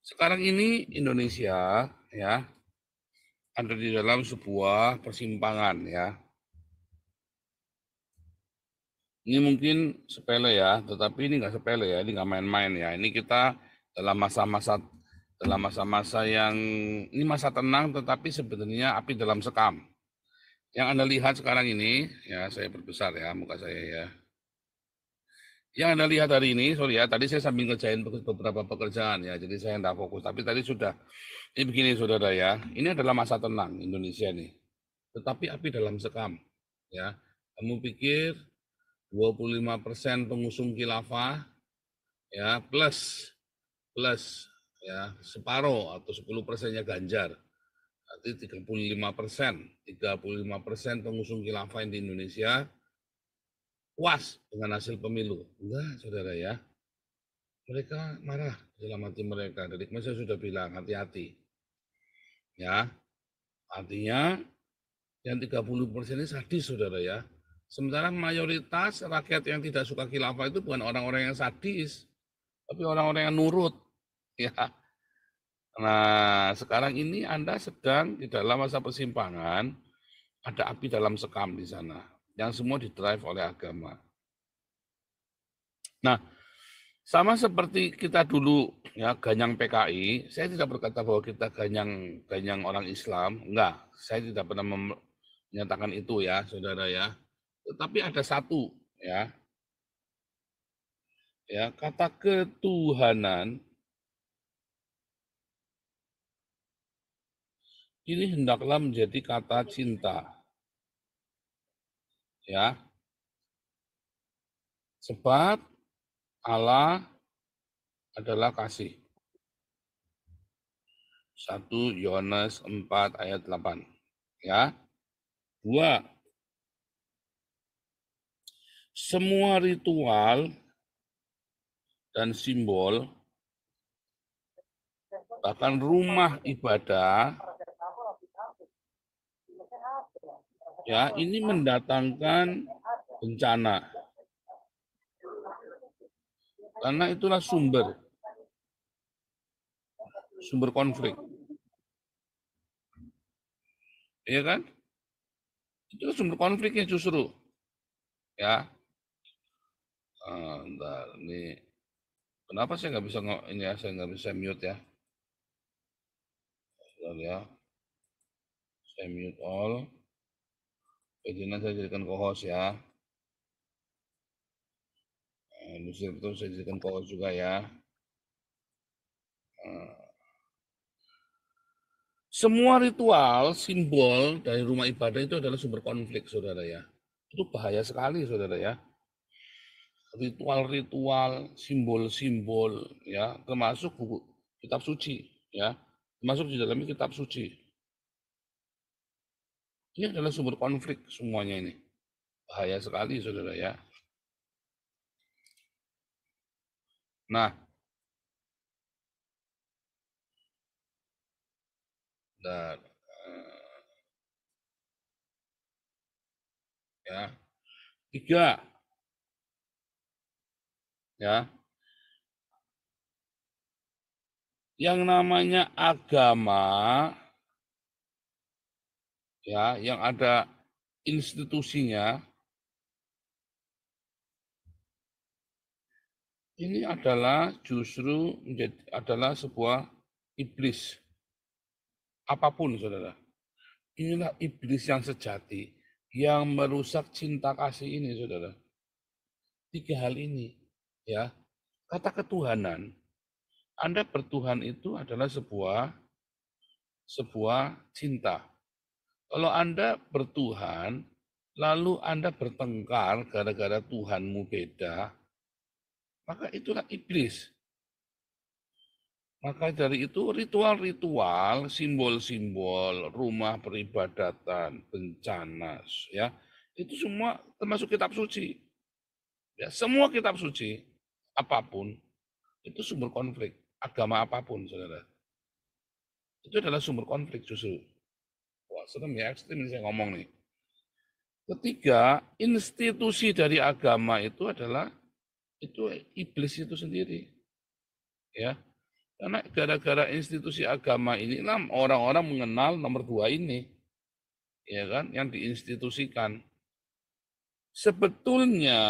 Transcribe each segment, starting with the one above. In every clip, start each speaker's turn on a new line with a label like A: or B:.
A: Sekarang ini Indonesia ya ada di dalam sebuah persimpangan ya. Ini mungkin sepele ya, tetapi ini nggak sepele ya, ini nggak main-main ya. Ini kita dalam masa-masa yang ini masa tenang, tetapi sebenarnya api dalam sekam. Yang Anda lihat sekarang ini, ya saya perbesar ya muka saya ya. Yang Anda lihat hari ini, sorry ya, tadi saya sambil ngerjain beberapa pekerjaan ya, jadi saya tidak fokus. Tapi tadi sudah, ini begini saudara ya, ini adalah masa tenang Indonesia nih. Tetapi api dalam sekam ya. Kamu pikir 25% pengusung khilafah ya plus plus ya separuh atau 10%-nya Ganjar. Berarti 35% pengusung khilafah di Indonesia puas dengan hasil pemilu. Enggak, saudara ya. Mereka marah dalam hati mereka. Dari kemarin saya sudah bilang hati-hati. Ya, artinya yang 30% ini sadis, saudara ya. Sementara mayoritas rakyat yang tidak suka khilafah itu bukan orang-orang yang sadis, tapi orang-orang yang nurut. Ya. Nah, sekarang ini Anda sedang di dalam masa persimpangan, ada api dalam sekam di sana, yang semua didrive oleh agama. Nah, sama seperti kita dulu ya ganyang PKI, saya tidak berkata bahwa kita ganyang orang Islam, enggak. Saya tidak pernah menyatakan itu ya, saudara ya. Tetapi ada satu ya kata ketuhanan ini hendaklah menjadi kata cinta, ya. Sebab Allah adalah kasih. 1 Yohanes 4 ayat 8. Ya. 2. Semua ritual dan simbol, bahkan rumah ibadah, ya, ini mendatangkan bencana. Karena itulah sumber konflik. Iya kan? Itu sumber konfliknya justru. Ya. Bentar, ini kenapa saya nggak bisa ini ya, saya nggak bisa mute ya. Bentar ya. Saya mute all. Izinkan saya jadikan co-host ya. Musik itu saya jadikan co-host juga ya. Semua ritual, simbol dari rumah ibadah itu adalah sumber konflik, saudara ya. Itu bahaya sekali, saudara ya. Ritual-ritual, simbol-simbol, ya, termasuk buku kitab suci, ya, termasuk di dalamnya kitab suci. Ini adalah sumber konflik semuanya ini. Bahaya sekali, saudara ya. Nah, dan ya, 3, ya, yang namanya agama, ya, yang ada institusinya, ini adalah justru adalah sebuah iblis. Apapun, saudara. Inilah iblis yang sejati, yang merusak cinta kasih ini, saudara. 3 hal ini, ya. Kata ketuhanan, Anda bertuhan itu adalah sebuah cinta. Kalau Anda bertuhan, lalu Anda bertengkar gara-gara Tuhanmu beda, maka itulah iblis. Maka dari itu ritual-ritual, simbol-simbol, rumah peribadatan, bencana, ya, itu semua termasuk kitab suci. Ya, semua kitab suci, apapun, itu sumber konflik. Agama apapun, saudara. Itu adalah sumber konflik justru. Wah, serem ya, ekstrim ini saya ngomong nih. Ketiga, institusi dari agama itu adalah itu iblis itu sendiri. Ya, Karena gara-gara institusi agama inilah orang-orang mengenal nomor 2 ini, ya kan, yang diinstitusikan. Sebetulnya,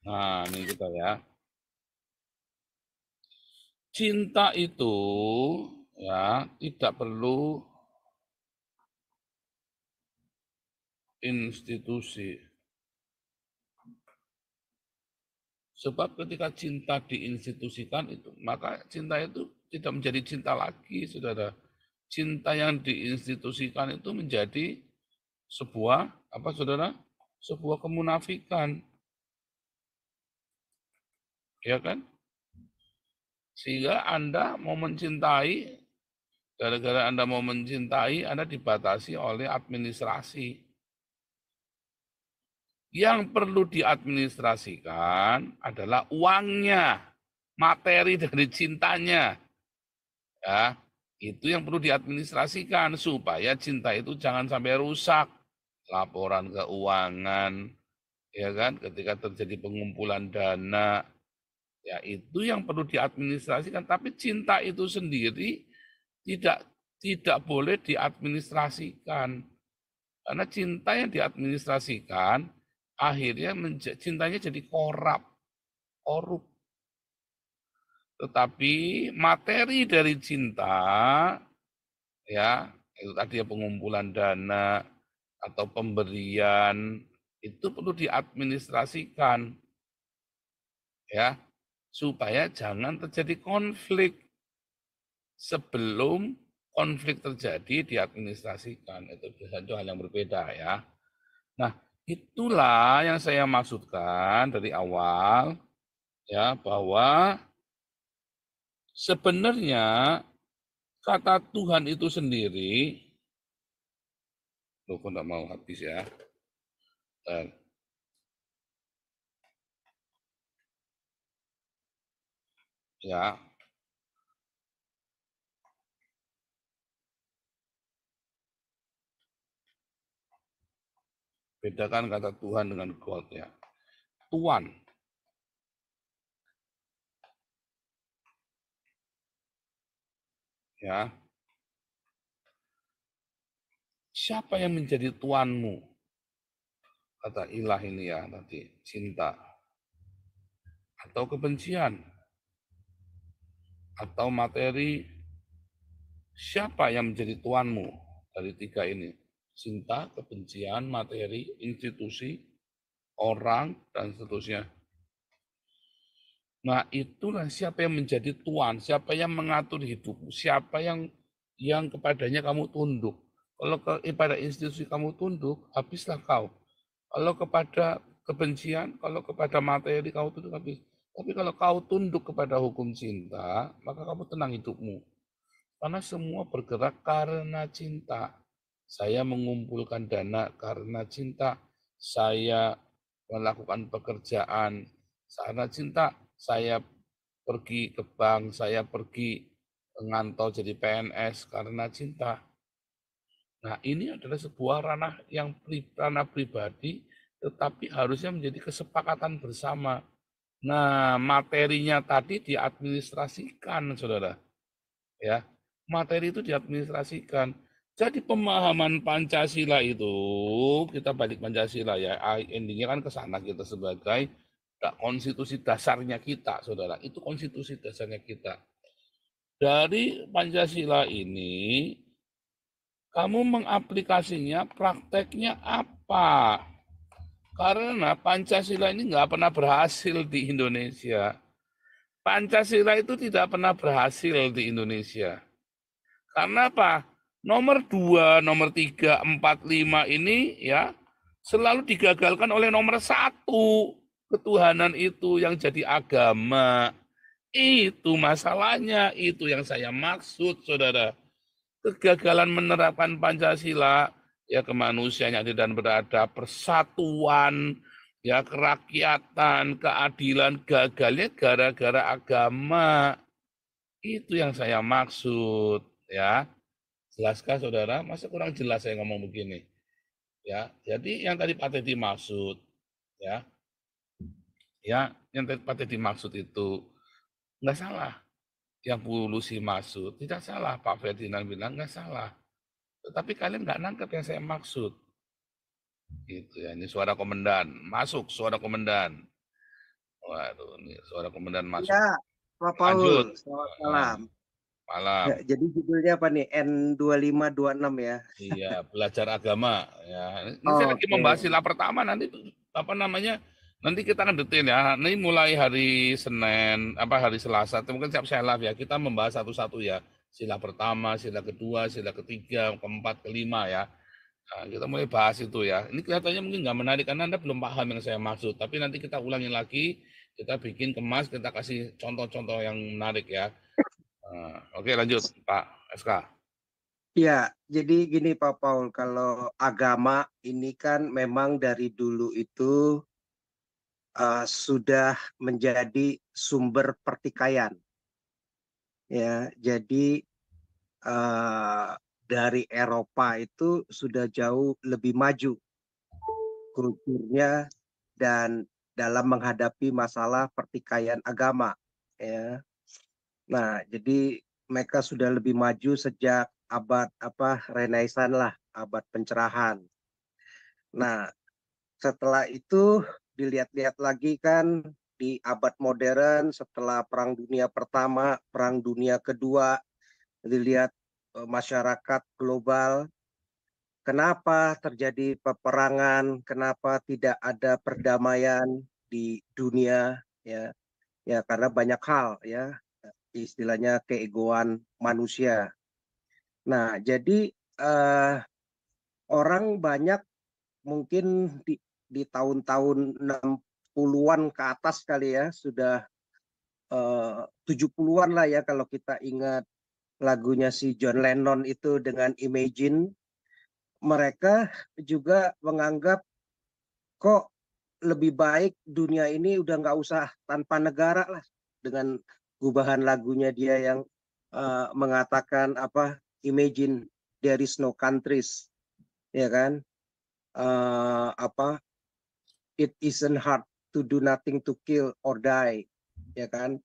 A: nah ini kita ya, cinta itu ya tidak perlu institusi. Sebab ketika cinta diinstitusikan itu, maka cinta itu tidak menjadi cinta lagi, saudara. Cinta yang diinstitusikan itu menjadi sebuah, apa saudara? Sebuah kemunafikan, ya kan? Sehingga Anda mau mencintai, gara-gara Anda mau mencintai, Anda dibatasi oleh administrasi. Yang perlu diadministrasikan adalah uangnya, materi dari cintanya. Ya, itu yang perlu diadministrasikan supaya cinta itu jangan sampai rusak. Laporan keuangan, ya kan, ketika terjadi pengumpulan dana, ya itu yang perlu diadministrasikan. Tapi cinta itu sendiri tidak tidak boleh diadministrasikan. Karena cinta yang diadministrasikan akhirnya cintanya jadi korup. Tetapi materi dari cinta, ya itu tadi ya pengumpulan dana atau pemberian itu perlu diadministrasikan, ya supaya jangan terjadi konflik. Sebelum konflik terjadi diadministrasikan, itu hal yang berbeda ya. Nah, itulah yang saya maksudkan dari awal ya, bahwa sebenarnya kata Tuhan itu sendiri, loh kok enggak mau habis ya. Ya, bedakan kata Tuhan dengan God ya. Tuan, ya. Siapa yang menjadi tuanmu? Kata ilah ini ya tadi, cinta atau kebencian atau materi. Siapa yang menjadi tuanmu dari tiga ini? Cinta, kebencian, materi, institusi, orang, dan seterusnya. Nah, itulah siapa yang menjadi tuan, siapa yang mengatur hidupmu, siapa yang kepadanya kamu tunduk. Kalau kepada institusi kamu tunduk, habislah kau. Kalau kepada kebencian, kalau kepada materi kamu tunduk, habis. Tapi kalau kau tunduk kepada hukum cinta, maka kamu tenang hidupmu. Karena semua bergerak karena cinta. Saya mengumpulkan dana karena cinta. Saya melakukan pekerjaan karena cinta. Saya pergi ke bank, saya pergi ngantau jadi PNS karena cinta. Nah, ini adalah sebuah ranah pribadi, tetapi harusnya menjadi kesepakatan bersama. Nah, materinya tadi diadministrasikan, saudara. Ya, materi itu diadministrasikan. Jadi pemahaman Pancasila itu, kita balik Pancasila ya, endingnya kan ke sana kita sebagai konstitusi dasarnya kita, saudara. Itu konstitusi dasarnya kita. Dari Pancasila ini, kamu mengaplikasinya, prakteknya apa? Karena Pancasila ini nggak pernah berhasil di Indonesia. Pancasila itu tidak pernah berhasil di Indonesia. Karena apa? Nomor 2, nomor 3, 4, 5 ini ya selalu digagalkan oleh nomor 1. Ketuhanan itu yang jadi agama. Itu masalahnya, itu yang saya maksud, saudara. Kegagalan menerapkan Pancasila, ya kemanusiaan yang adil dan beradab, persatuan, ya kerakyatan, keadilan, gagalnya gara-gara agama. Itu yang saya maksud, ya. Jelaskah saudara? Masa kurang jelas saya ngomong begini? Ya, jadi yang tadi Pak Teddy maksud, ya, ya, yang tadi Pak Teddy maksud itu nggak salah. yang polusi masuk, tidak salah Pak Ferdinand bilang nggak salah. Tetapi kalian nggak nangkep yang saya maksud. Gitu ya, ini suara komandan. Masuk suara komandan. Waduh, ini suara komandan masuk.
B: Ya, Pak
A: Lanjut.
B: Paul, selamat malam.
A: Malam.
B: Jadi judulnya apa nih? N2526 ya?
A: Iya, belajar agama. Ya, ini saya lagi
B: Oke.
A: membahas sila pertama nanti apa namanya? Nanti kita akan detail ya. Ini mulai hari Senin, hari Selasa, mungkin siap saya live ya. Kita membahas satu-satu ya. Sila pertama, sila kedua, sila ketiga, keempat, kelima ya. Nah, kita mulai bahas itu ya. Ini kelihatannya mungkin nggak menarik karena Anda belum paham yang saya maksud. Tapi nanti kita ulangi lagi, kita bikin kemas, kita kasih contoh-contoh yang menarik ya. Oke, lanjut Pak FK.
B: Ya, jadi gini Pak Paul, kalau agama ini kan memang dari dulu itu sudah menjadi sumber pertikaian. Ya, jadi dari Eropa itu sudah jauh lebih maju kulturnya dan dalam menghadapi masalah pertikaian agama. Ya. Nah, jadi mereka sudah lebih maju sejak abad Renaissance lah, abad pencerahan. Nah, setelah itu dilihat-lihat lagi kan di abad modern setelah Perang Dunia Pertama, Perang Dunia Kedua, dilihat masyarakat global, kenapa terjadi peperangan, kenapa tidak ada perdamaian di dunia, ya, ya karena banyak hal, ya, istilahnya keegoan manusia. Nah, jadi orang banyak mungkin di tahun-tahun 60-an ke atas kali ya, sudah 70-an lah ya kalau kita ingat lagunya si John Lennon itu dengan Imagine, mereka juga menganggap kok lebih baik dunia ini udah nggak usah tanpa negara lah, dengan gubahan lagunya dia yang mengatakan Imagine there is no countries, ya kan, it isn't hard to do nothing to kill or die, ya kan.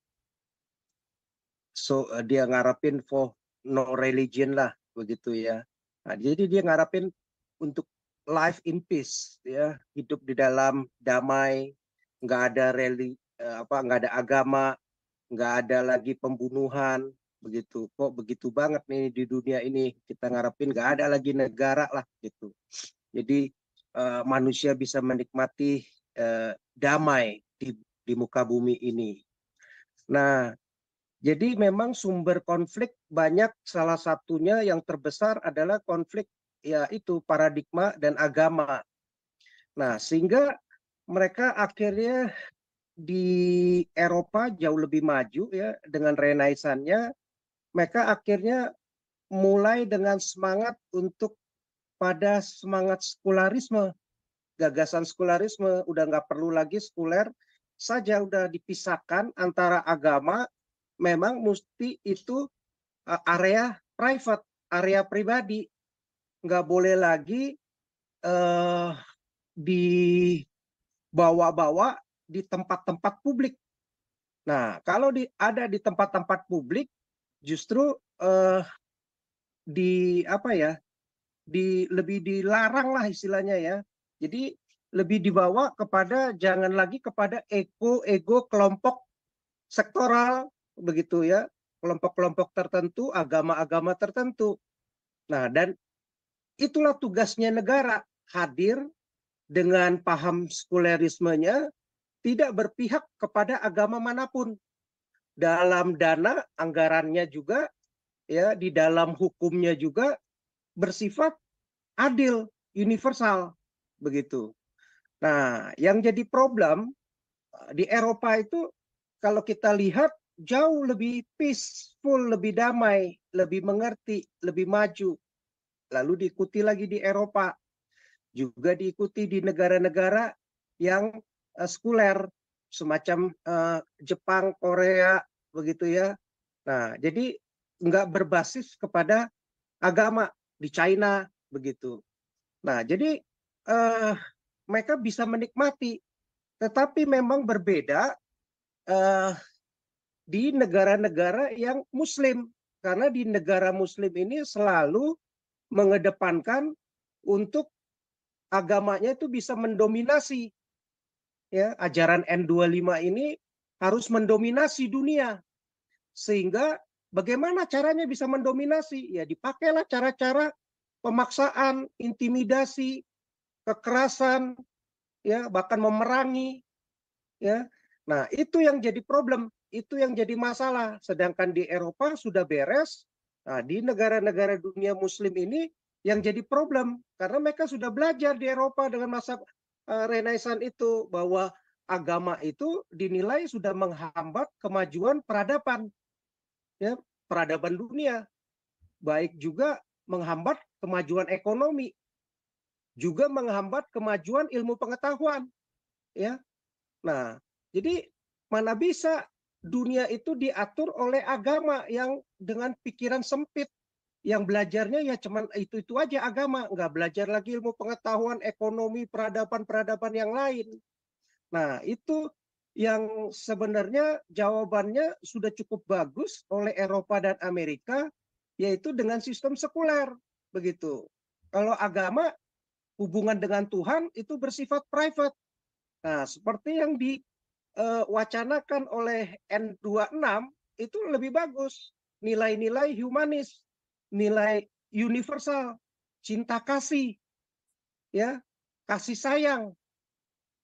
B: So dia ngarepin for no religion lah begitu ya. Nah, jadi dia ngarepin untuk life in peace, ya, hidup di dalam damai, nggak ada nggak ada agama, nggak ada lagi pembunuhan begitu. Kok begitu banget nih di dunia ini, kita ngarepin nggak ada lagi negara lah gitu. Jadi manusia bisa menikmati damai di muka bumi ini. Nah, jadi memang sumber konflik banyak, salah satunya yang terbesar adalah konflik yaitu paradigma dan agama. Nah, sehingga mereka akhirnya di Eropa jauh lebih maju ya dengan Renaissance-nya, mereka akhirnya mulai dengan semangat untuk pada semangat sekularisme, gagasan sekularisme, udah nggak perlu lagi sekuler saja, udah dipisahkan antara agama, memang mesti itu area private, area pribadi, nggak boleh lagi dibawa-bawa di tempat-tempat publik. Nah, kalau ada di tempat-tempat publik, justru lebih dilarang lah istilahnya ya. Jadi lebih dibawa kepada, jangan lagi kepada ego kelompok sektoral begitu ya, kelompok-kelompok tertentu, agama-agama tertentu. Nah, dan itulah tugasnya negara, hadir dengan paham sekulerismenya, tidak berpihak kepada agama manapun. Dalam dana anggarannya juga, ya, di dalam hukumnya juga bersifat adil, universal begitu. Nah, yang jadi problem di Eropa itu kalau kita lihat jauh lebih peaceful, lebih damai, lebih mengerti, lebih maju. Lalu diikuti lagi di Eropa, juga diikuti di negara-negara yang sekuler semacam Jepang, Korea begitu ya. Nah, jadi nggak berbasis kepada agama di China begitu. Nah, jadi mereka bisa menikmati, tetapi memang berbeda di negara-negara yang Muslim. Karena di negara Muslim ini selalu mengedepankan untuk agamanya itu bisa mendominasi. Ya, ajaran N25 ini harus mendominasi dunia. Sehingga bagaimana caranya bisa mendominasi? Ya dipakailah cara-cara pemaksaan, intimidasi, kekerasan, ya bahkan memerangi, ya. Nah, itu yang jadi problem, itu yang jadi masalah. Sedangkan di Eropa sudah beres. Nah, di negara-negara dunia Muslim ini yang jadi problem karena mereka sudah belajar di Eropa dengan masa Renaissance itu bahwa agama itu dinilai sudah menghambat kemajuan peradaban, ya, peradaban dunia, baik juga menghambat kemajuan ekonomi, juga menghambat kemajuan ilmu pengetahuan, ya. Nah, jadi mana bisa dunia itu diatur oleh agama yang dengan pikiran sempit, yang belajarnya ya cuman itu aja agama, nggak belajar lagi ilmu pengetahuan, ekonomi, peradaban-peradaban yang lain. Nah, itu yang sebenarnya jawabannya sudah cukup bagus oleh Eropa dan Amerika, yaitu dengan sistem sekuler, begitu. Kalau agama, hubungan dengan Tuhan itu bersifat private. Nah, seperti yang diwacanakan oleh N26 itu lebih bagus. Nilai-nilai humanis, nilai universal, cinta kasih, ya, kasih sayang,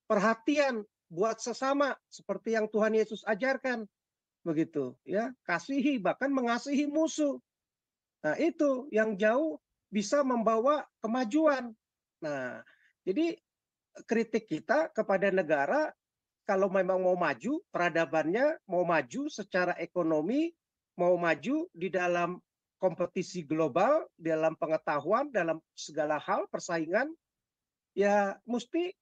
B: perhatian buat sesama seperti yang Tuhan Yesus ajarkan, begitu, ya, kasihi bahkan mengasihi musuh. Nah, itu yang jauh bisa membawa kemajuan. Nah, jadi kritik kita kepada negara kalau memang mau maju peradabannya, mau maju secara ekonomi, mau maju di dalam kompetisi global, dalam pengetahuan, dalam segala hal persaingan, ya mesti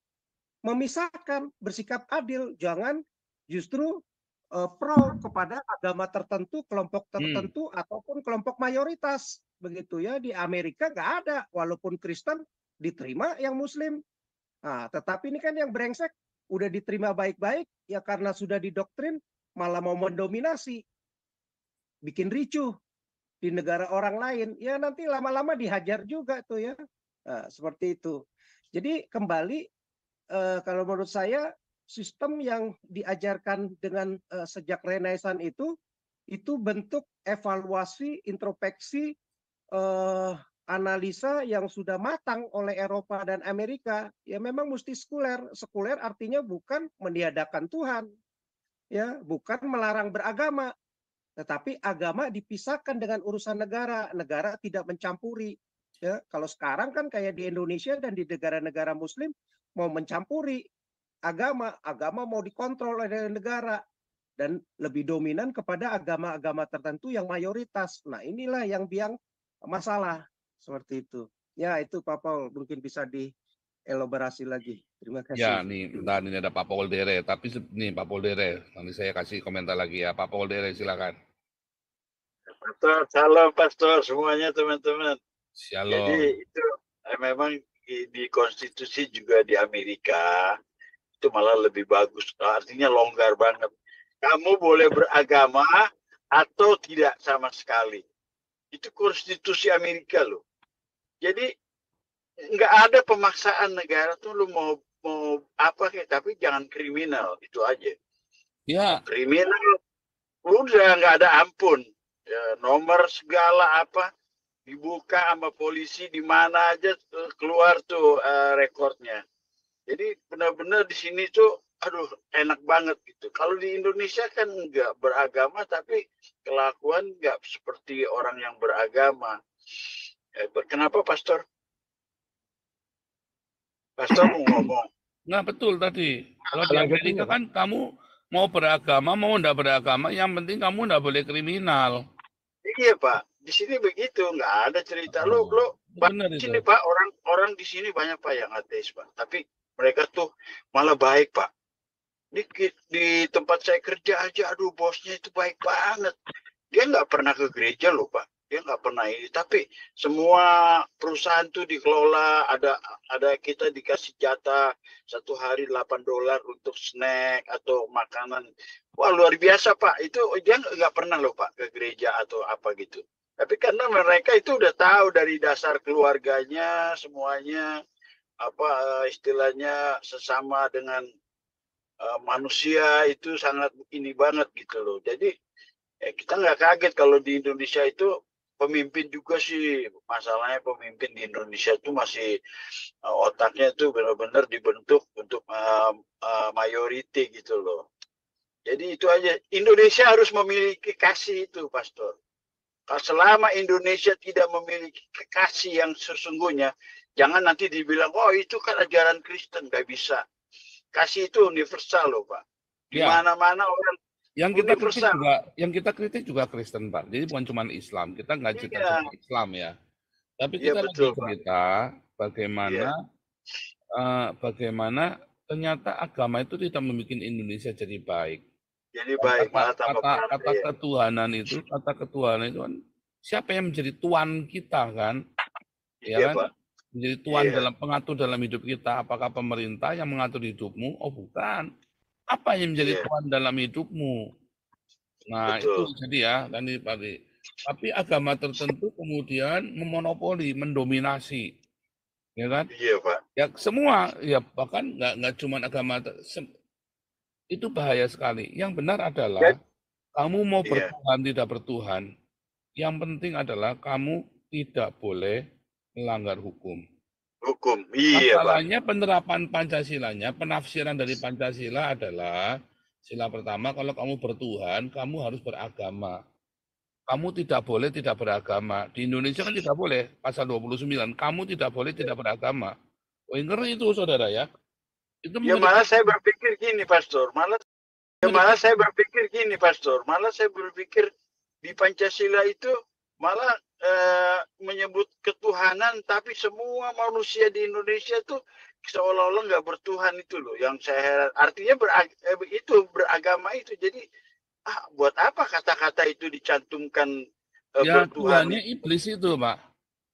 B: memisahkan, bersikap adil, jangan justru pro kepada agama tertentu, kelompok tertentu ataupun kelompok mayoritas, begitu ya. Di Amerika nggak ada, walaupun Kristen diterima yang Muslim. Nah, tetapi ini kan yang brengsek udah diterima baik-baik, ya karena sudah didoktrin malah mau mendominasi, bikin ricuh di negara orang lain. Ya nanti lama-lama dihajar juga tuh ya. Nah, seperti itu. Jadi kembali kalau menurut saya sistem yang diajarkan dengan sejak Renaissance itu bentuk evaluasi, introspeksi, analisa yang sudah matang oleh Eropa dan Amerika. Ya memang mesti sekuler. Sekuler artinya bukan meniadakan Tuhan, ya, bukan melarang beragama, tetapi agama dipisahkan dengan urusan negara. Negara tidak mencampuri. Ya, kalau sekarang kan kayak di Indonesia dan di negara-negara Muslim mau mencampuri agama mau dikontrol oleh negara dan lebih dominan kepada agama-agama tertentu yang mayoritas. Nah, inilah yang biang masalah seperti itu. Ya, itu Pak Paul mungkin bisa dielaborasi lagi. Terima
A: Ya,
B: kasih.
A: nih, bentar, ini ada Pak Poldere. Tapi nih Pak Poldere, nanti saya kasih komentar lagi ya. Pak Poldere, silakan.
C: Pastor, salam Pastor semuanya teman-teman.
A: Shalom.
C: Jadi itu memang di konstitusi juga di Amerika itu malah lebih bagus. Artinya longgar banget. Kamu boleh beragama atau tidak sama sekali. Itu konstitusi Amerika loh. Jadi nggak ada pemaksaan negara tuh lu mau apa kayak, tapi jangan kriminal, itu aja.
A: Ya.
C: Kriminal udah nggak ada ampun. Ya, nomor segala apa dibuka sama polisi di mana aja keluar tuh rekornya. Jadi benar-benar di sini tuh aduh enak banget gitu. Kalau di Indonesia kan nggak beragama tapi kelakuan nggak seperti orang yang beragama. Kenapa Pastor? Pastor mau ngomong.
A: Nah, betul tadi. Kalau di Amerika kan kamu mau beragama, mau enggak beragama, yang penting kamu enggak boleh kriminal.
C: Iya Pak, di sini begitu, nggak ada cerita. Lo
A: benar
C: di
A: itu.
C: sini Pak, orang di sini banyak Pak yang ateis Pak, tapi mereka tuh malah baik Pak. Di tempat saya kerja aja, aduh bosnya itu baik banget. Dia nggak pernah ke gereja loh Pak. dia nggak pernah ini. Tapi semua perusahaan tuh dikelola, ada kita dikasih jatah 1 hari $8 untuk snack atau makanan. Wah, luar biasa Pak. Itu dia nggak pernah loh Pak ke gereja atau apa gitu. Tapi karena mereka itu udah tahu dari dasar keluarganya semuanya apa istilahnya sesama dengan manusia itu sangat ini banget gitu loh. Jadi kita nggak kaget kalau di Indonesia itu pemimpin juga sih, masalahnya pemimpin di Indonesia itu masih otaknya itu benar-benar dibentuk untuk mayority gitu loh. Jadi itu aja, Indonesia harus memiliki kasih itu, Pastor. Kalau selama Indonesia tidak memiliki kasih yang sesungguhnya, jangan nanti dibilang, oh itu kan ajaran Kristen, nggak bisa. Kasih itu universal loh Pak. Di
A: Ya,
C: mana-mana orang
A: yang kita kritik
C: universal.
A: juga, yang kita kritik juga Kristen, Pak. Jadi bukan cuma Islam. Kita nggak cerita
C: Iya,
A: cuma Islam ya. Tapi
C: iya
A: kita lagi
C: betul Pak.
A: cerita bagaimana
C: Iya,
A: bagaimana ternyata agama itu tidak membuat Indonesia jadi baik.
C: jadi baik malah tambah parah.
A: Kata
C: Ya.
A: ketuhanan itu kan siapa yang menjadi tuan kita kan? Ya
C: Iya
A: kan?
C: Pak.
A: Menjadi tuan
C: Iya.
A: dalam pengatur dalam hidup kita. Apakah pemerintah yang mengatur hidupmu? Oh bukan. Apa yang menjadi
C: Iya.
A: tuan dalam hidupmu? Nah
C: Betul.
A: itu jadi ya tadi. Tapi agama tertentu kemudian memonopoli, mendominasi, ya kan?
C: Iya Pak.
A: Ya semua, ya bahkan nggak cuma agama itu bahaya sekali. Yang benar adalah kamu mau
C: Iya.
A: bertuhan tidak bertuhan, yang penting adalah kamu tidak boleh melanggar hukum.
C: Hukum. Iya Pak.
A: Masalahnya penerapan Pancasilanya, penafsiran dari Pancasila adalah sila pertama, kalau kamu bertuhan, kamu harus beragama. Kamu tidak boleh tidak beragama. Di Indonesia kan tidak boleh, pasal 29, kamu tidak boleh tidak beragama. Oh, ngeri itu saudara ya. Itu
C: Ya malah saya berpikir gini Pastor, malah saya berpikir di Pancasila itu malah menyebut ketuhanan, tapi semua manusia di Indonesia itu seolah-olah nggak bertuhan itu loh. Yang saya heran, artinya beragama itu. Jadi buat apa kata-kata itu dicantumkan
A: ya
C: bertuhan?
A: Tuhannya iblis itu, Pak.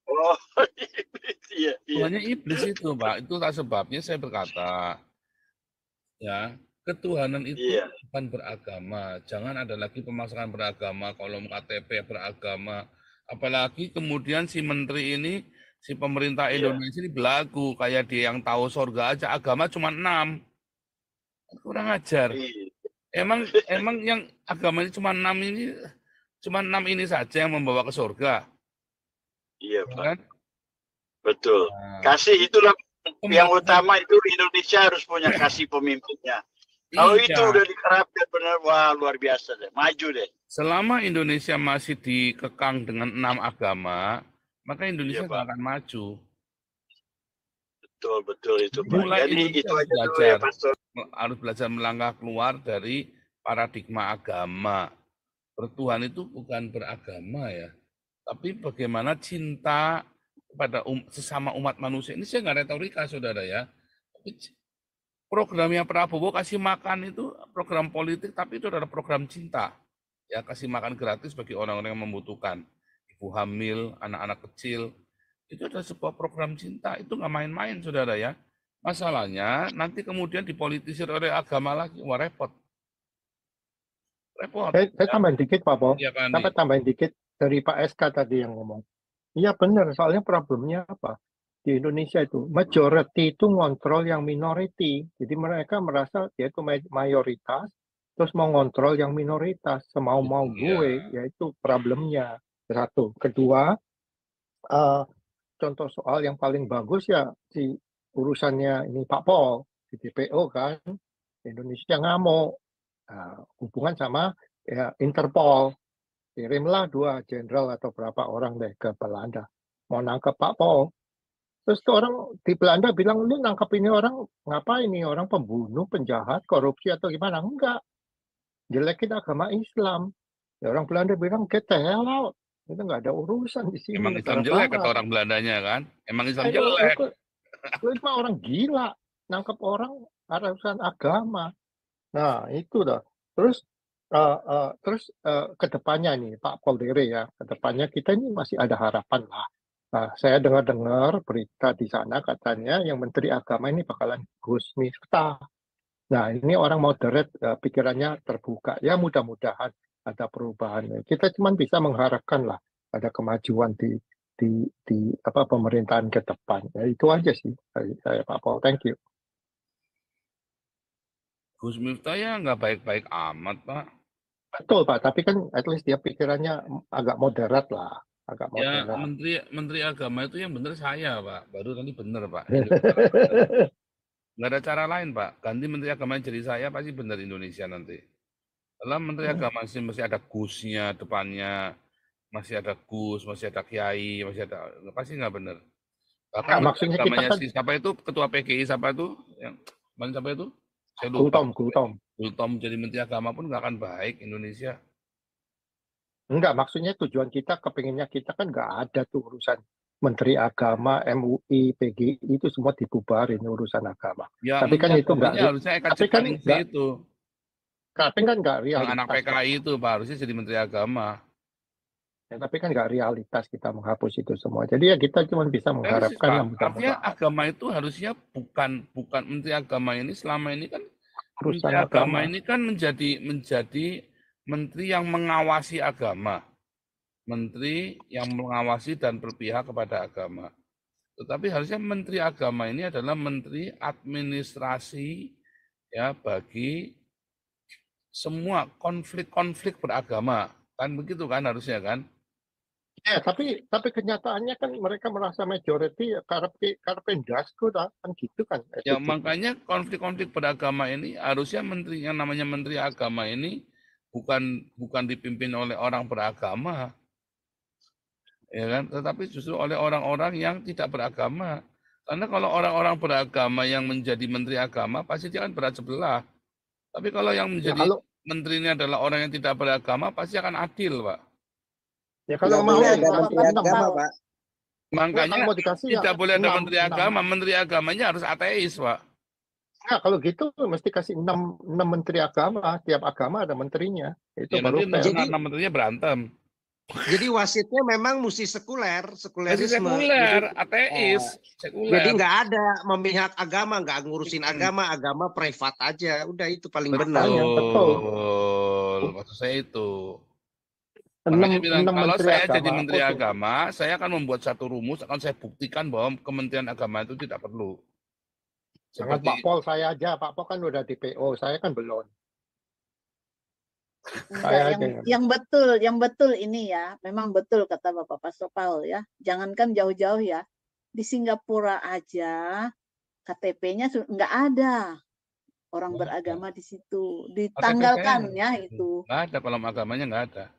C: Oh, iblis, iya.
A: Tuhannya iblis itu, Pak. Itu sebabnya saya berkata, ya, ketuhanan itu bukan beragama. Jangan ada lagi pemasangan beragama, kolom KTP beragama. Apalagi kemudian si menteri ini, si pemerintah Indonesia ini belagu. Kayak dia yang tahu surga aja, agama cuma 6. Kurang ajar. Emang yang agama ini cuma 6 ini saja yang membawa ke surga.
C: Iya, Pak.
A: Kan?
C: Betul. Kasih itulah yang utama, itu Indonesia harus punya kasih pemimpinnya. Kalau itu udah diterapkan benar, wah luar biasa deh, maju deh.
A: Selama Indonesia masih dikekang dengan 6 agama, maka Indonesia nggak akan maju.
C: Betul itu Pak.
A: Mulai
C: Jadi
A: Indonesia
C: itu aja dulu ya Pastor.
A: Harus belajar melangkah keluar dari paradigma agama. Bertuhan itu bukan beragama ya, tapi bagaimana cinta kepada sesama umat manusia. Ini saya nggak retorika saudara ya. Programnya Prabowo kasih makan itu program politik, tapi itu adalah program cinta. Ya, kasih makan gratis bagi orang-orang yang membutuhkan. Ibu hamil, anak-anak kecil. Itu adalah sebuah program cinta. Itu nggak main-main, saudara ya. Masalahnya, nanti kemudian dipolitisir oleh agama lagi. Wah, repot.
D: Saya tambahin dikit, Pak Bo.
A: Ya,
D: Sampai tambahin dikit dari Pak SK tadi yang ngomong. Iya benar, soalnya problemnya apa? Di Indonesia itu, majority itu ngontrol yang minority. Jadi mereka merasa dia itu mayoritas, terus mau ngontrol yang minoritas. Semau-mau gue, yaitu problemnya. Satu. Kedua, contoh soal yang paling bagus ya, si urusannya ini Pak Pol, di DPO kan, Indonesia ngamuk. Hubungan sama ya, Interpol. Kirimlah 2 jenderal atau berapa orang deh ke Belanda. Mau nangkep Pak Pol. Terus orang di Belanda bilang, lu nangkep ini orang, ngapain ini orang pembunuh, penjahat, korupsi atau gimana? Enggak. Jelekin agama Islam. Ya, orang Belanda bilang, get the hell out. Itu nggak ada urusan di sini.
A: Emang Islam jelek kata orang Belandanya kan? Emang Islam jelek.
D: Lu mah orang gila. Nangkep orang urusan agama. Nah, itu dah. Terus Terus ke depannya nih Pak Paul Dere ya, ke depannya kita ini masih ada harapan lah. Nah, saya dengar-dengar berita di sana katanya yang Menteri Agama ini bakalan Gus Miftah. Nah, ini orang moderate, pikirannya terbuka. Ya mudah-mudahan ada perubahan. Kita cuma bisa mengharapkan lah ada kemajuan di apa pemerintahan ke depan. Ya, itu aja sih dari saya Pak Paul. Thank you.
A: Gus Miftah ya nggak baik-baik amat, Pak.
D: Betul Pak, tapi kan at least dia pikirannya agak moderat lah, agak
A: Ya
D: moderat.
A: menteri agama itu yang benar saya, Pak. Baru nanti benar, Pak. Nggak ada cara lain, Pak. Ganti menteri agama jadi saya pasti benar Indonesia nanti. Kalau menteri agama masih ada Gusnya depannya, masih ada Gus, masih ada Kiai, masih ada, pasti nggak benar. Bahkan
D: Nggak,
A: menteri
D: maksudnya kita
A: agamanya
D: kan
A: si siapa itu, ketua PGI siapa itu, yang kemarin siapa itu? Saya lupa. Gultom jadi menteri agama pun nggak akan baik Indonesia.
D: Enggak, maksudnya tujuan kita, kepinginnya kita kan nggak ada tuh urusan Menteri Agama, MUI, PGI itu semua dibubarin urusan agama.
A: Ya
D: Tapi kan
A: menteri
D: itu nggak,
A: agamanya harusnya Eka
D: tapi kan
A: Ciptaningsih
D: nggak,
A: itu.
D: tapi kan nggak
A: Yang anak
D: realitas.
A: PKI itu, Pak, harusnya jadi menteri agama.
D: Ya, tapi kan nggak realitas kita menghapus itu semua. Jadi ya kita cuma bisa
A: Realistis,
D: mengharapkan
A: Pak.
D: yang
A: Artinya
D: mudah-mudahan
A: agama itu harusnya bukan menteri agama ini selama ini kan
D: urusan
A: menteri agama
D: agama.
A: ini kan menjadi menteri yang mengawasi agama. Menteri yang mengawasi dan berpihak kepada agama. Tetapi harusnya menteri agama ini adalah menteri administrasi ya bagi semua konflik-konflik beragama. Kan begitu kan harusnya kan?
D: Ya, tapi kenyataannya kan mereka merasa majority karpen dasko kan gitu kan.
A: Ya makanya konflik-konflik beragama ini harusnya menteri yang namanya menteri agama ini bukan dipimpin oleh orang beragama. Ya kan? Tetapi justru oleh orang-orang yang tidak beragama. Karena kalau orang-orang beragama yang menjadi menteri agama pasti dia akan berat sebelah. Tapi kalau yang menjadi menteri ini adalah orang yang tidak beragama pasti akan adil, Pak.
D: Ya kalau
B: Nggak
D: mau
B: boleh ada menteri agama, Pak.
A: Makanya
D: mau dikasih
A: tidak
D: ya,
A: boleh ada menteri agama. Menteri agamanya harus ateis, Pak.
D: Nah, kalau gitu mesti kasih 6 menteri agama, tiap agama ada menterinya. Itu
A: Ya,
D: baru
A: nanti
D: fair.
A: 6 menterinya berantem.
B: Jadi wasitnya memang mesti sekulerisme.
A: Sekuler, ateis, sekuler.
B: Jadi nggak ada memihak agama, nggak ngurusin agama privat aja. Udah itu paling benar.
A: Betul. Maksud saya itu. Makanya bilang, kalau saya jadi menteri agama, saya akan membuat satu rumus, akan saya buktikan bahwa Kementerian Agama itu tidak perlu.
D: Jangan Pak Paul saya aja, Pak Paul kan udah di PO, saya kan belum.
E: Yang betul ini ya, memang betul kata Bapak Pastor Paul ya. Jangankan jauh-jauh ya, di Singapura aja KTP-nya nggak ada orang beragama di situ, ditanggalkan ya itu.
A: Nggak ada, kalau agamanya nggak ada.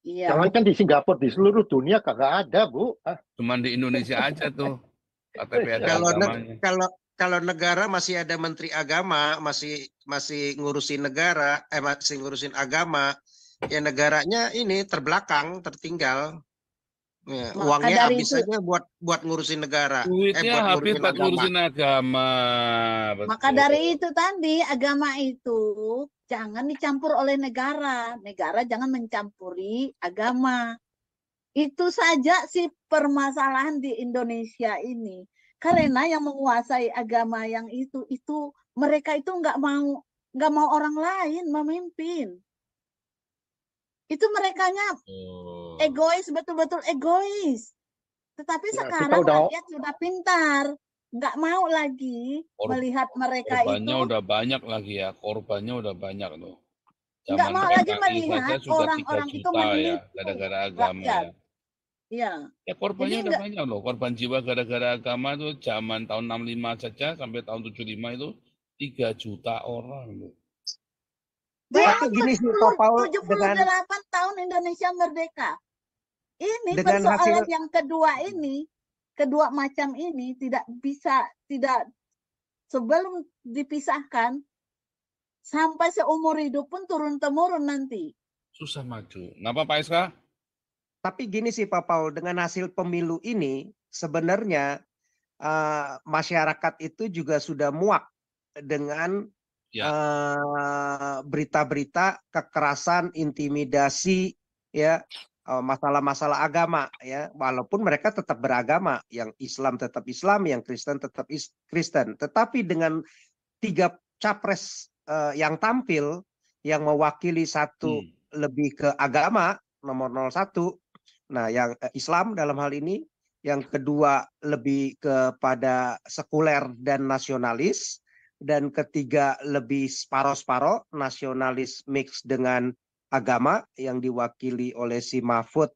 E: Iya.
D: Jangankan di Singapura, di seluruh dunia kagak ada, Bu.
A: Cuman di Indonesia aja tuh KTP ada agamanya.
B: Kalau negara masih ada menteri agama, masih ngurusin negara, masih ngurusin agama, ya negaranya ini terbelakang, tertinggal. Ya, uangnya habis aja buat ngurusin negara.
A: Duitnya habis buat ngurusin agama.
E: Betul. Maka dari itu tadi agama itu jangan dicampur oleh negara. Negara jangan mencampuri agama. Itu saja sih permasalahan di Indonesia ini. Karena yang menguasai agama yang itu mereka itu nggak mau orang lain memimpin. Itu merekanya egois, betul-betul egois. Tetapi sekarang rakyat sudah pintar, nggak mau lagi melihat mereka
A: korbannya
E: itu.
A: Udah banyak lagi ya, korbannya udah banyak loh.
E: Nggak mau lagi melihat orang-orang itu menipu
A: gara-gara agama ya.
E: Iya.
A: Ya korbannya udah banyak loh. Korban jiwa gara-gara agama tuh zaman tahun 65 saja sampai tahun 75 itu 3 juta orang loh.
B: Tapi gini sih Pak Paul,
E: 78 tahun Indonesia merdeka. Ini persoalan yang kedua macam ini tidak sebelum dipisahkan sampai seumur hidup pun turun-temurun nanti.
A: Susah maju. Kenapa Pak Eska?
B: Tapi gini sih Pak Paul, dengan hasil pemilu ini sebenarnya masyarakat itu juga sudah muak dengan
A: Ya.
B: berita-berita kekerasan, intimidasi, ya, masalah-masalah agama, ya, walaupun mereka tetap beragama, yang Islam tetap Islam, yang Kristen tetap Kristen, tetapi dengan 3 capres yang tampil yang mewakili satu lebih ke agama, nomor 01, nah yang Islam dalam hal ini, yang kedua lebih kepada sekuler dan nasionalis, dan ketiga lebih separoh-separoh, nasionalis mix dengan agama yang diwakili oleh si Mahfud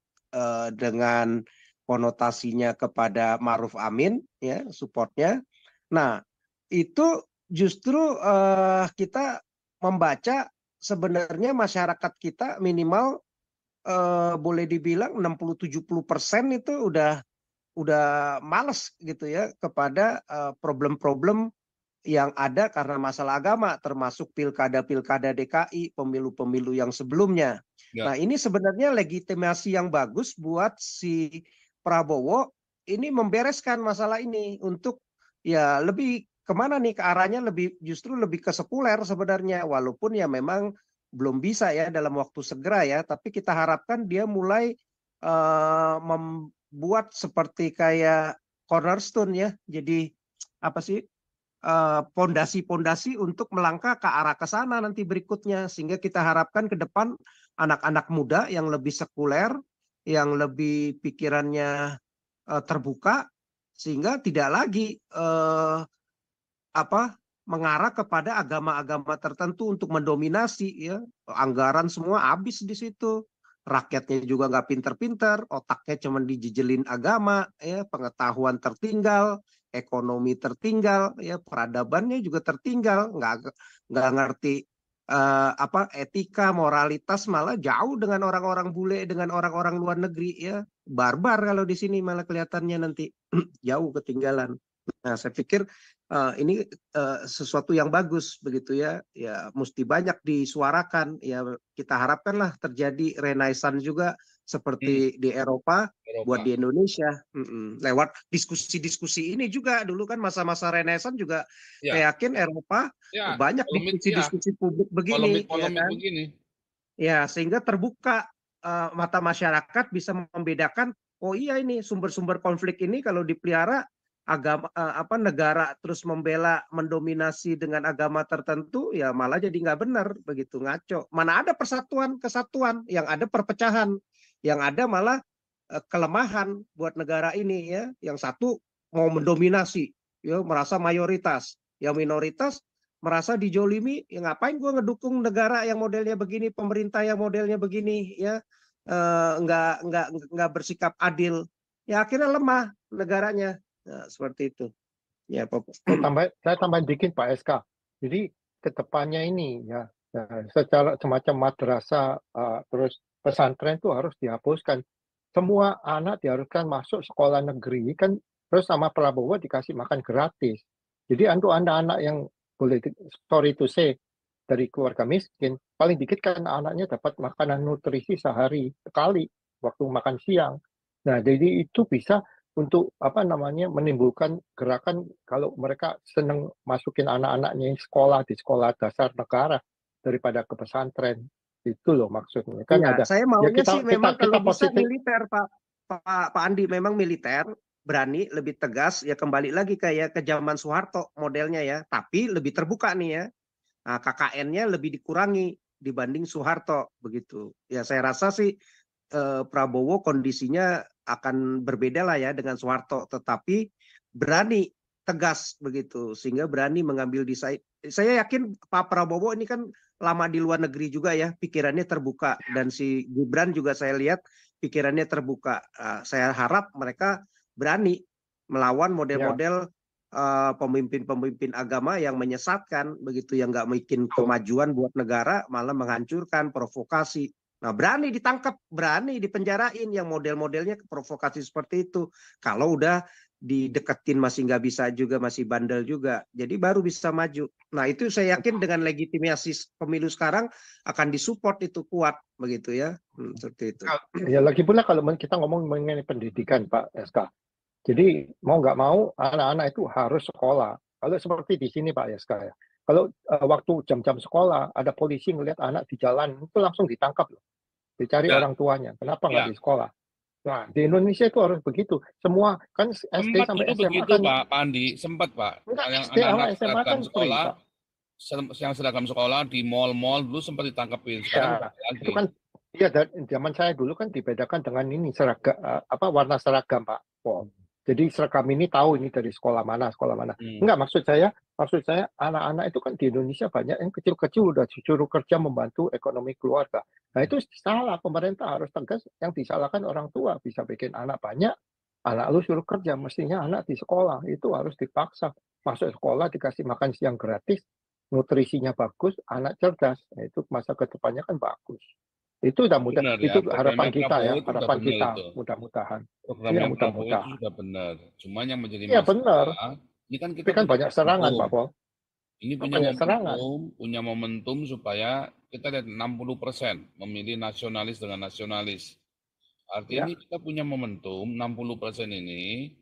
B: dengan konotasinya kepada Ma'ruf Amin, ya, supportnya. Nah, itu justru kita membaca sebenarnya masyarakat kita minimal boleh dibilang 60-70% itu udah males gitu ya kepada problem-problem yang ada karena masalah agama, termasuk pilkada-pilkada DKI, pemilu-pemilu yang sebelumnya.
A: Ya.
B: Nah, ini sebenarnya legitimasi yang bagus buat si Prabowo ini membereskan masalah ini untuk ya lebih kemana nih, ke arahnya justru lebih ke sekuler sebenarnya, walaupun ya memang belum bisa ya dalam waktu segera ya, tapi kita harapkan dia mulai membuat seperti kayak cornerstone ya, jadi apa sih, pondasi-pondasi untuk melangkah ke arah ke sana nanti berikutnya, sehingga kita harapkan ke depan anak-anak muda yang lebih sekuler, yang lebih pikirannya terbuka, sehingga tidak lagi mengarah kepada agama-agama tertentu untuk mendominasi, ya. Anggaran semua habis di situ, rakyatnya juga nggak pinter-pinter, otaknya cuma dijijelin agama, ya, pengetahuan tertinggal, ekonomi tertinggal, ya, peradabannya juga tertinggal, nggak ngerti etika, moralitas, malah jauh dengan orang-orang bule, dengan orang-orang luar negeri, ya, barbar kalau di sini malah kelihatannya nanti jauh ketinggalan. Nah, saya pikir ini sesuatu yang bagus begitu ya, ya mesti banyak disuarakan, ya kita harapkanlah terjadi renaissance juga seperti di Eropa, buat di Indonesia. Lewat diskusi-diskusi ini juga, dulu kan masa-masa renaissance juga
A: Ya.
B: saya yakin Eropa
A: Ya,
B: banyak diskusi-diskusi publik begini, ya kan?
A: begini.
B: Ya, sehingga terbuka mata masyarakat bisa membedakan, oh iya ini sumber-sumber konflik ini kalau dipelihara agama negara terus membela mendominasi dengan agama tertentu, ya malah jadi nggak benar, begitu, ngaco. Mana ada persatuan kesatuan, yang ada perpecahan, yang ada malah kelemahan buat negara ini, ya. Yang satu mau mendominasi, ya, merasa mayoritas, yang minoritas merasa dijolimi, ya ngapain gue ngedukung negara yang modelnya begini, pemerintah yang modelnya begini, ya, nggak bersikap adil, ya akhirnya lemah negaranya. Nah, seperti itu. Ya, Pak.
D: Saya tambahin dikit Pak SK. Jadi kedepannya ini ya, secara semacam madrasah terus pesantren itu harus dihapuskan. Semua anak diharuskan masuk sekolah negeri kan, terus sama Prabowo dikasih makan gratis. Jadi untuk anak-anak yang boleh, sorry to say, dari keluarga miskin, paling dikit kan anaknya dapat makanan nutrisi sehari sekali waktu makan siang. Nah, jadi itu bisa untuk menimbulkan gerakan kalau mereka senang masukin anak-anaknya sekolah di sekolah dasar negara daripada ke pesantren. Itu loh maksudnya kan.
B: Ya,
D: ada
B: saya maunya
D: kita,
B: sih memang
D: kita
B: kalau bisa
D: positif.
B: militer, Pak Andi, memang militer berani, lebih tegas, ya kembali lagi kayak ke zaman Soeharto modelnya ya, tapi lebih terbuka nih ya. Nah, KKN-nya lebih dikurangi dibanding Soeharto begitu. Ya saya rasa sih Prabowo kondisinya akan berbeda lah ya dengan Soeharto, tetapi berani tegas begitu, sehingga berani mengambil decide. Saya yakin Pak Prabowo ini kan lama di luar negeri juga ya, pikirannya terbuka, dan si Gibran juga saya lihat pikirannya terbuka. Saya harap mereka berani melawan model-model pemimpin-pemimpin agama yang menyesatkan begitu, yang nggak bikin kemajuan buat negara, malah menghancurkan, provokasi. Nah, berani ditangkap, berani dipenjarain yang model-modelnya provokasi seperti itu. Kalau udah dideketin masih nggak bisa juga, masih bandel juga, jadi baru bisa maju. Nah, itu saya yakin dengan legitimasi pemilu sekarang akan disupport itu kuat begitu ya. Seperti itu.
D: Ya lagi pula kalau kita ngomong mengenai pendidikan Pak SK, jadi mau nggak mau anak-anak itu harus sekolah. Kalau seperti di sini Pak SK ya, Kalau waktu jam-jam sekolah ada polisi ngelihat anak di jalan itu langsung ditangkap loh, dicari
A: Ya,
D: orang tuanya. Kenapa nggak
A: ya.
D: di sekolah? Nah, di Indonesia itu harus begitu. Semua kan SD
A: Sempat
D: sampai
A: dulu
D: SMA
A: begitu
D: kan
A: Pak Andi, sempat Pak.
D: enggak,
A: Yang
D: SD
A: anak-anak
D: sama SMA
A: seragam
D: kan free,
A: sekolah,
D: Pak.
A: yang seragam sekolah di mall-mall dulu sempat ditangkepin. Sekarang
D: Iya,
A: nggak lagi.
D: itu kan iya zaman saya dulu kan dibedakan dengan ini seragam warna seragam, Pak Pol. Jadi seragam ini tahu ini dari sekolah mana. Enggak, maksud saya anak-anak itu kan di Indonesia banyak yang kecil-kecil udah disuruh kerja membantu ekonomi keluarga. Nah, itu salah, pemerintah harus tegas, yang disalahkan orang tua. Bisa bikin anak banyak, anak lu suruh kerja, mestinya anak di sekolah. Itu harus dipaksa. Masuk sekolah dikasih makan siang gratis, nutrisinya bagus, anak cerdas. Nah, itu masa kedepannya kan bagus. Itu udah mudah,
A: Benar ya,
D: itu harapan
A: programnya
D: kita ya,
A: Prabowo itu udah
D: harapan
A: benar
D: kita,
A: itu.
D: mudah-mudahan. Iya,
A: Programnya Prabowo itu
D: mudah-mudahan.
A: sudah benar. Cuma yang menjadi
D: Iya benar,
A: masalah, ini kan kita
D: tapi kan
A: punya
D: banyak serangan, Pak
A: momentum.
D: Pol.
A: Ini
D: Banyak serangan.
A: punya momentum supaya kita lihat 60% memilih nasionalis dengan nasionalis. Artinya
D: Ya.
A: ini kita punya momentum 60% ini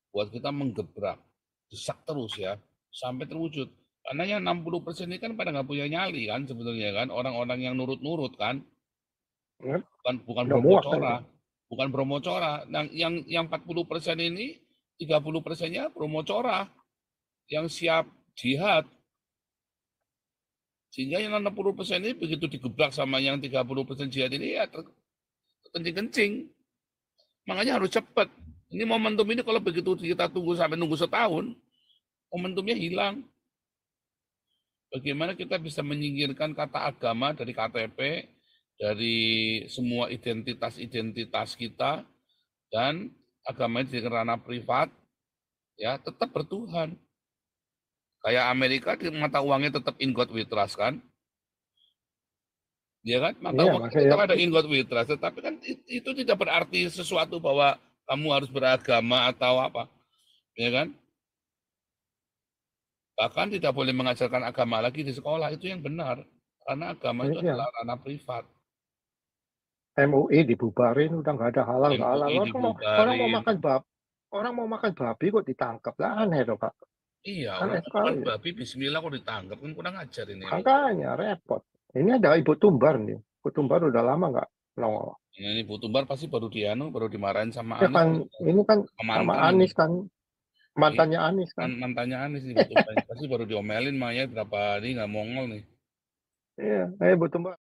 A: buat kita menggebrak, desak terus ya, sampai terwujud. Karena yang 60% ini kan pada nggak punya nyali kan sebetulnya kan, orang-orang yang nurut-nurut kan,
D: Ya.
A: bukan
D: Udah
A: Bromo
D: muak kan
A: Cora,
D: itu.
A: bukan Bromo Cora. Nah, yang 40% ini 30%-nya Bromo Cora yang siap jihad. Sehingga yang 60% ini begitu digebrak sama yang 30% jihad ini ya kencing-kencing. Makanya harus cepat. Ini momentum ini kalau begitu kita tunggu sampai nunggu setahun, momentumnya hilang. Bagaimana kita bisa menyingkirkan kata agama dari KTP, dari semua identitas-identitas kita, dan agama ini di ranah privat, ya tetap bertuhan. Kayak Amerika, mata uangnya tetap in God we trust kan? Ya kan? Mata
D: Iya,
A: uang tetap ada in God we trust, tetapi kan itu tidak berarti sesuatu bahwa kamu harus beragama atau apa. Ya kan? Bahkan tidak boleh mengajarkan agama lagi di sekolah, itu yang benar. Karena agama itu
D: Iya.
A: adalah ranah privat.
D: MUI dibubarin, udah nggak ada halal, nggak halal.
A: MUI
D: Orang mau
A: dibubarin.
D: makan babi kok ditangkap lah, aneh dong, Pak.
A: Iya,
D: Aneh
A: orang makan
D: sekali.
A: babi bismillah kok ditangkap, kan kurang ajar ini.
D: Makanya repot. Ini ada Ibu Tumbar nih. Ibu Tumbar udah lama nggak nongol.
A: Ini Ibu Tumbar pasti baru dimarahin sama
D: Ya
A: Anies.
D: kan, ini kan sama Anies kan, mantannya Anies kan.
A: Mantannya Anies nih, Ibu Tumbar. Pasti baru diomelin Maya berapa hari nggak mongol nih.
D: Iya, Ibu Tumbar.